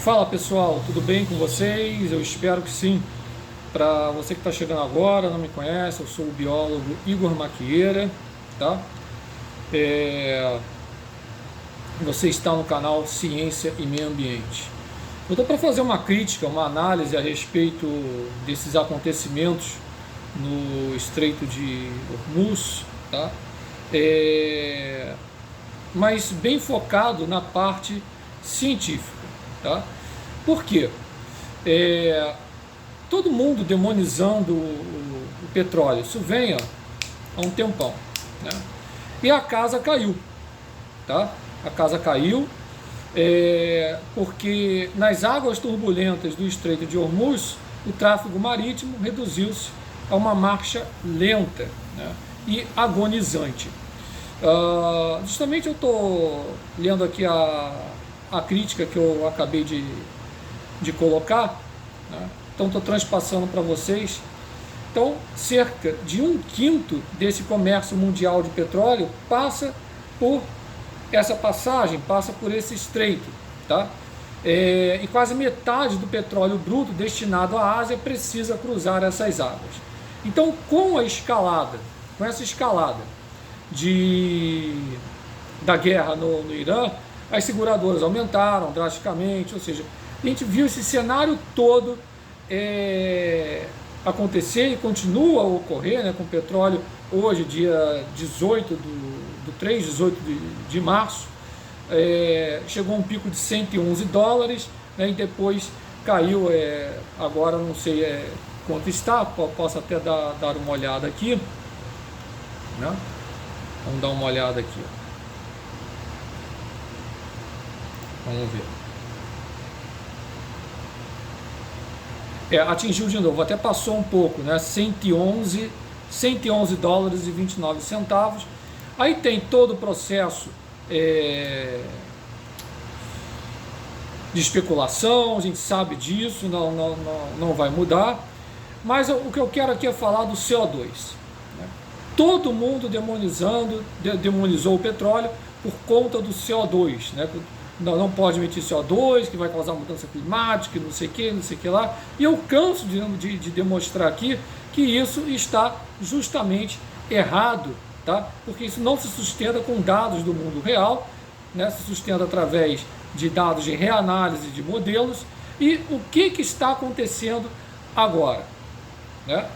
Fala pessoal, tudo bem com vocês? Eu espero que sim. Para você que está chegando agora, não me conhece, eu sou o biólogo Igor Maquieira, tá? Você está no canal Ciência e Meio Ambiente. Eu estou para fazer uma crítica, uma análise a respeito desses acontecimentos no Estreito de Hormuz, tá? Mas bem focado na parte científica, tá? Por quê? Todo mundo demonizando o petróleo, isso vem há um tempão, né? E a casa caiu, tá? A casa caiu porque nas águas turbulentas do Estreito de Hormuz, o tráfego marítimo reduziu-se a uma marcha lenta, né, e agonizante. Justamente eu estou lendo aqui a crítica que eu acabei de colocar, né? Então estou transpassando para vocês. Então, cerca de 1/5 desse comércio mundial de petróleo passa por essa passagem, passa por esse estreito, tá? E quase metade do petróleo bruto destinado à Ásia precisa cruzar essas águas. Então, com essa escalada da guerra no Irã, as seguradoras aumentaram drasticamente, ou seja, a gente viu esse cenário todo acontecer e continua a ocorrer, né, com o petróleo hoje, dia 18 de março, chegou a um pico de $111, né, e depois caiu, agora não sei quanto está, posso até dar uma olhada aqui, né? Vamos dar uma olhada aqui, vamos ver. Atingiu de novo, até passou um pouco, né? $111,29. Aí tem todo o processo de especulação, a gente sabe disso, não vai mudar. Mas o que eu quero aqui é falar do CO2. Né? Todo mundo demonizou o petróleo por conta do CO2, né? Não pode emitir CO2, que vai causar mudança climática, não sei o que lá. E eu canso de demonstrar aqui que isso está justamente errado, tá? Porque isso não se sustenta com dados do mundo real, né? Se sustenta através de dados de reanálise de modelos. E o que está acontecendo agora, né?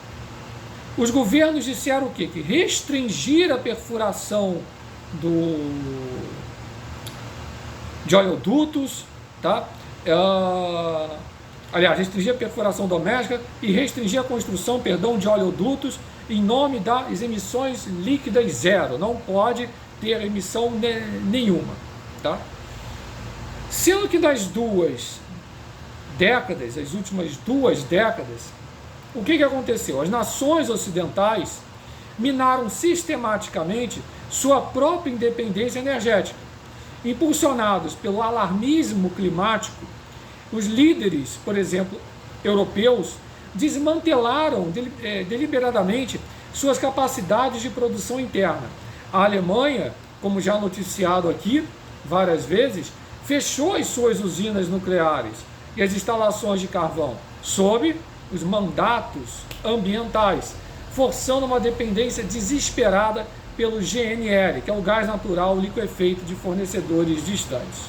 Os governos disseram o quê? Que restringir a perfuração de oleodutos, tá? Aliás, restringir a perfuração doméstica e restringir a construção, de oleodutos em nome das emissões líquidas zero. Não pode ter emissão nenhuma, tá? Sendo que das duas décadas, as últimas 2 décadas, o que aconteceu? As nações ocidentais minaram sistematicamente sua própria independência energética. Impulsionados pelo alarmismo climático, os líderes, por exemplo, europeus, desmantelaram deliberadamente suas capacidades de produção interna. A Alemanha, como já noticiado aqui várias vezes, fechou as suas usinas nucleares e as instalações de carvão sob os mandatos ambientais, forçando uma dependência desesperada pelo GNL, que é o gás natural liquefeito de fornecedores distantes.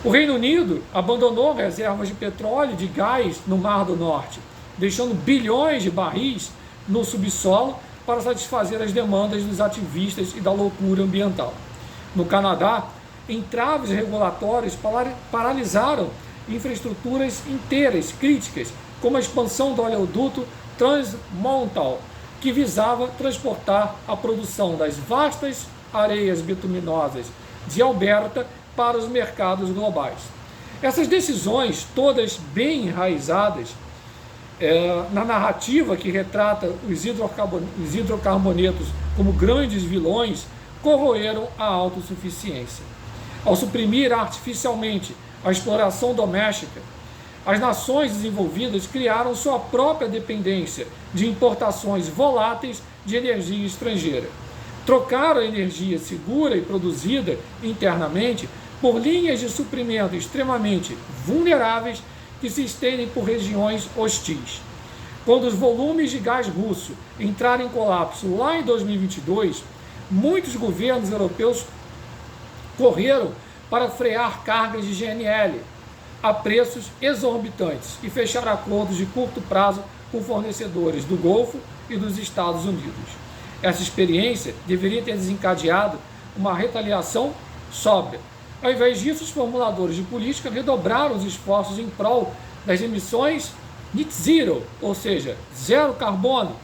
O Reino Unido abandonou reservas de petróleo e de gás no Mar do Norte, deixando bilhões de barris no subsolo para satisfazer as demandas dos ativistas e da loucura ambiental. No Canadá, entraves regulatórios paralisaram infraestruturas inteiras críticas, como a expansão do oleoduto Trans Mountain, que visava transportar a produção das vastas areias bituminosas de Alberta para os mercados globais. Essas decisões, todas bem enraizadas na narrativa que retrata os hidrocarbonetos como grandes vilões, corroeram a autossuficiência. Ao suprimir artificialmente a exploração doméstica, as nações desenvolvidas criaram sua própria dependência de importações voláteis de energia estrangeira. Trocaram a energia segura e produzida internamente por linhas de suprimento extremamente vulneráveis que se estendem por regiões hostis. Quando os volumes de gás russo entraram em colapso lá em 2022, muitos governos europeus correram para frear cargas de GNL a preços exorbitantes e fechar acordos de curto prazo com fornecedores do Golfo e dos Estados Unidos. Essa experiência deveria ter desencadeado uma retaliação sóbria. Ao invés disso, os formuladores de política redobraram os esforços em prol das emissões net zero, ou seja, zero carbono.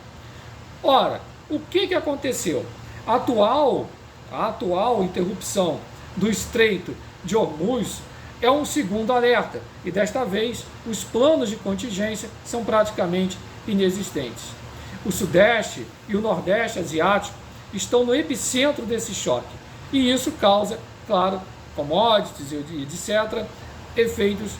Ora, o que aconteceu? A atual interrupção do Estreito de Hormuz é um segundo alerta, e desta vez os planos de contingência são praticamente inexistentes. O Sudeste e o Nordeste asiático estão no epicentro desse choque, e isso causa, claro, commodities e etc., efeitos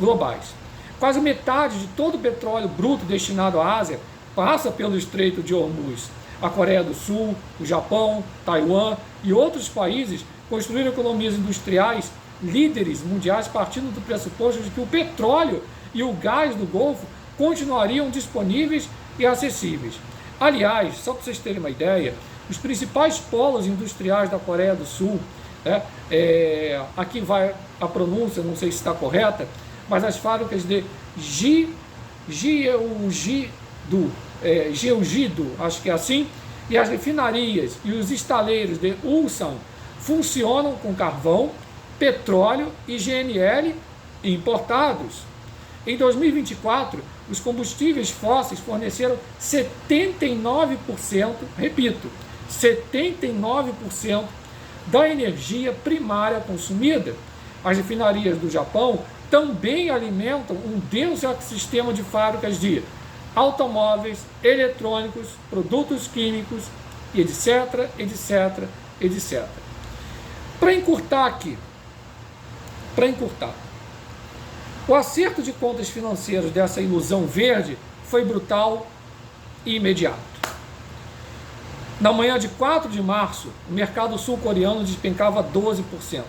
globais. Quase metade de todo o petróleo bruto destinado à Ásia passa pelo Estreito de Hormuz. A Coreia do Sul, o Japão, Taiwan e outros países construíram economias industriais líderes mundiais partindo do pressuposto de que o petróleo e o gás do Golfo continuariam disponíveis e acessíveis. Aliás, só para vocês terem uma ideia, os principais polos industriais da Coreia do Sul, aqui vai a pronúncia, não sei se está correta, mas as fábricas de Gyeonggi-do, acho que é assim, e as refinarias e os estaleiros de Ulsan funcionam com carvão, petróleo e GNL importados. Em 2024, os combustíveis fósseis forneceram 79%, repito, 79% da energia primária consumida. As refinarias do Japão também alimentam um denso ecossistema de fábricas de automóveis, eletrônicos, produtos químicos, etc, etc, etc. Para encurtar, o acerto de contas financeiras dessa ilusão verde foi brutal e imediato. Na manhã de 4 de março, o mercado sul-coreano despencava 12%.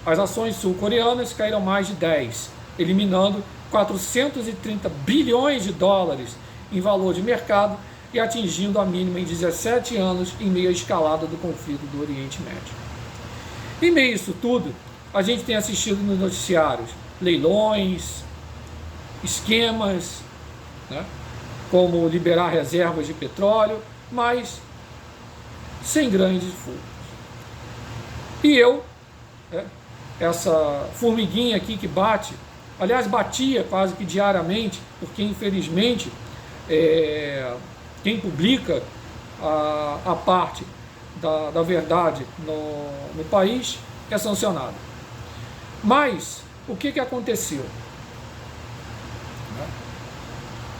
As ações sul-coreanas caíram mais de 10%, eliminando 430 bilhões de dólares em valor de mercado e atingindo a mínima em 17 anos em meio à escalada do conflito do Oriente Médio. Em meio a isso tudo, a gente tem assistido nos noticiários leilões, esquemas, como liberar reservas de petróleo, mas sem grandes frutos. E essa formiguinha aqui que bate, aliás, batia quase que diariamente, porque infelizmente quem publica a parte da verdade no país é sancionado. Mas o que aconteceu?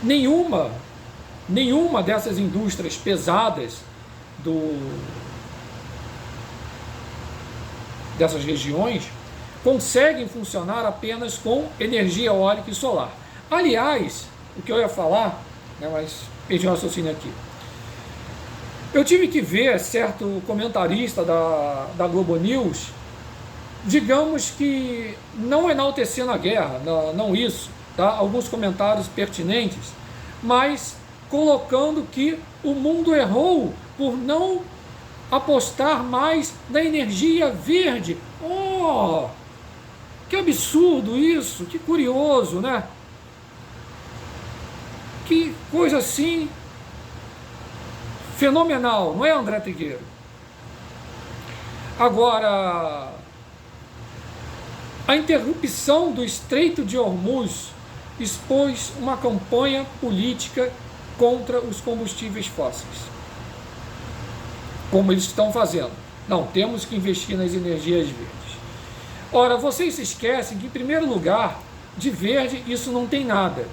Nenhuma dessas indústrias pesadas dessas regiões conseguem funcionar apenas com energia eólica e solar. Aliás, o que eu ia falar, mas perdi o raciocínio aqui. Eu tive que ver certo comentarista da Globo News, digamos que não enaltecendo a guerra, não isso, alguns comentários pertinentes, mas colocando que o mundo errou por não apostar mais na energia verde. Oh, que absurdo isso, que curioso, né? Que coisa assim fenomenal, não é, André Trigueiro? Agora, a interrupção do Estreito de Hormuz expôs uma campanha política contra os combustíveis fósseis. Como eles estão fazendo. Não, temos que investir nas energias verdes. Ora, vocês se esquecem que, em primeiro lugar, de verde isso não tem nada.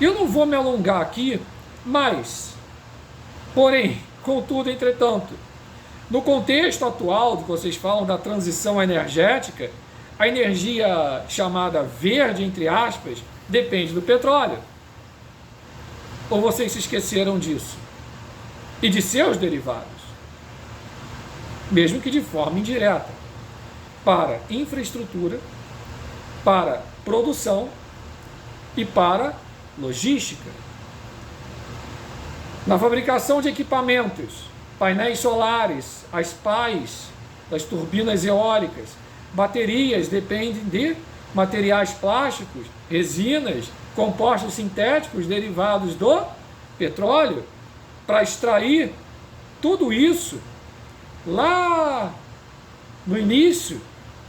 Eu não vou me alongar aqui, mas, porém, contudo, entretanto, no contexto atual que vocês falam da transição energética, a energia chamada verde, entre aspas, depende do petróleo. Ou vocês se esqueceram disso? E de seus derivados? mesmo que de forma indireta, para infraestrutura, para produção e para logística. Na fabricação de equipamentos, painéis solares, as pás das turbinas eólicas, baterias dependem de materiais plásticos, resinas, compostos sintéticos derivados do petróleo. Para extrair tudo isso, lá no início,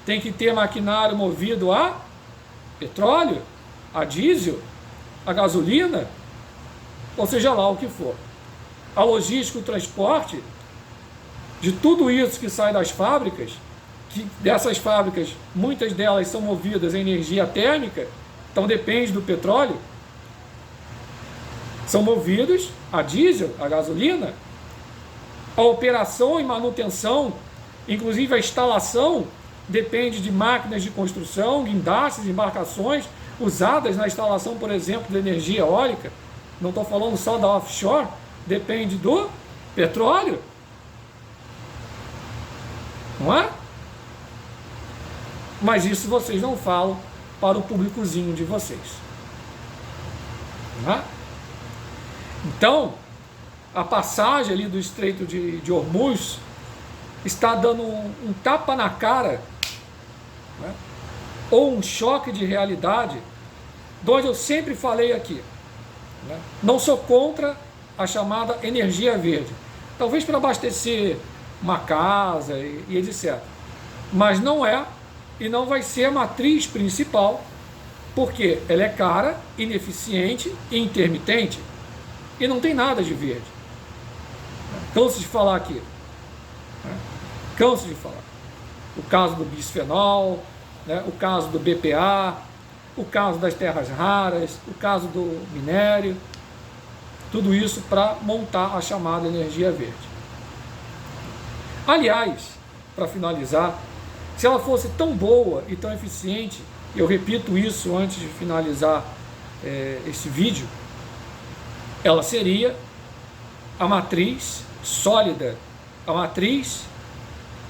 tem que ter maquinário movido a petróleo, a diesel, a gasolina, ou seja lá o que for. A logística, o transporte de tudo isso que sai das fábricas, que dessas fábricas, muitas delas são movidas a energia térmica, então depende do petróleo, são movidos a diesel, a gasolina. A operação e manutenção, inclusive a instalação, depende de máquinas de construção, guindastes, embarcações usadas na instalação, por exemplo, da energia eólica. Não estou falando só da offshore, depende do petróleo. Não é? Mas isso vocês não falam para o públicozinho de vocês. Não é? Então, a passagem ali do Estreito de Hormuz está dando um tapa na cara, né? Ou um choque de realidade, de onde eu sempre falei aqui, né? Não sou contra a chamada energia verde, talvez para abastecer uma casa e etc. Mas não é e não vai ser a matriz principal, porque ela é cara, ineficiente e intermitente, e não tem nada de verde. Canso de falar aqui. Canso de falar. O caso do bisfenol, né? O caso do BPA, o caso das terras raras, o caso do minério, tudo isso para montar a chamada energia verde. Aliás, para finalizar, se ela fosse tão boa e tão eficiente, eu repito isso antes de finalizar esse vídeo, ela seria a matriz sólida, a matriz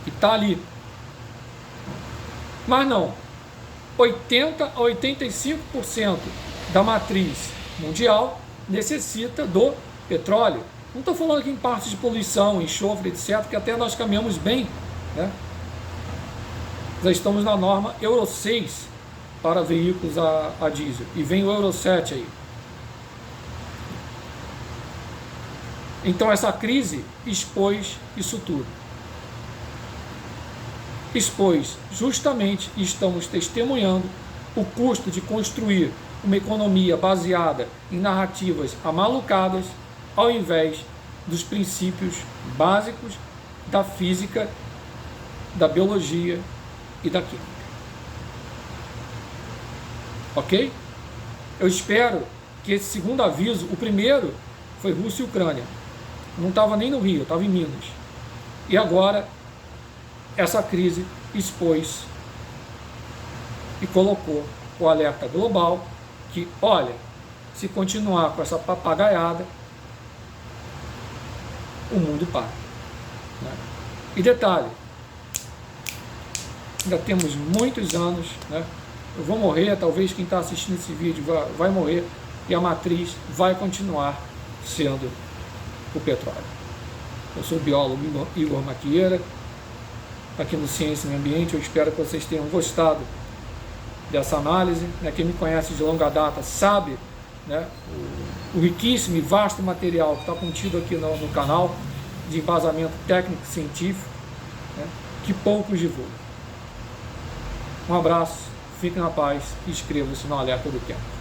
que está ali. Mas não, 80 a 85% da matriz mundial necessita do petróleo. Não estou falando aqui em partes de poluição, enxofre, etc., que até nós caminhamos bem, né? Já estamos na norma Euro 6 para veículos a diesel, e vem o Euro 7 aí. Então essa crise expôs isso tudo. Expôs justamente, e estamos testemunhando, o custo de construir uma economia baseada em narrativas amalucadas, ao invés dos princípios básicos da física, da biologia e da química. Ok? Eu espero que esse segundo aviso, o primeiro foi Rússia e Ucrânia, não estava nem no Rio, estava em Minas. E agora, essa crise expôs e colocou o alerta global que, olha, se continuar com essa papagaiada, o mundo para. Né? E detalhe, ainda temos muitos anos, né? Eu vou morrer, talvez quem está assistindo esse vídeo vai morrer, e a matriz vai continuar sendo o petróleo. Eu sou o biólogo Igor Maquieira, aqui no Ciência e Meio Ambiente. Eu espero que vocês tenham gostado dessa análise, né? Quem me conhece de longa data sabe, né, o riquíssimo e vasto material que está contido aqui no canal, de embasamento técnico e científico, né, que poucos divulgam. Um abraço, fiquem na paz e inscrevam-se no Alerta do Tempo.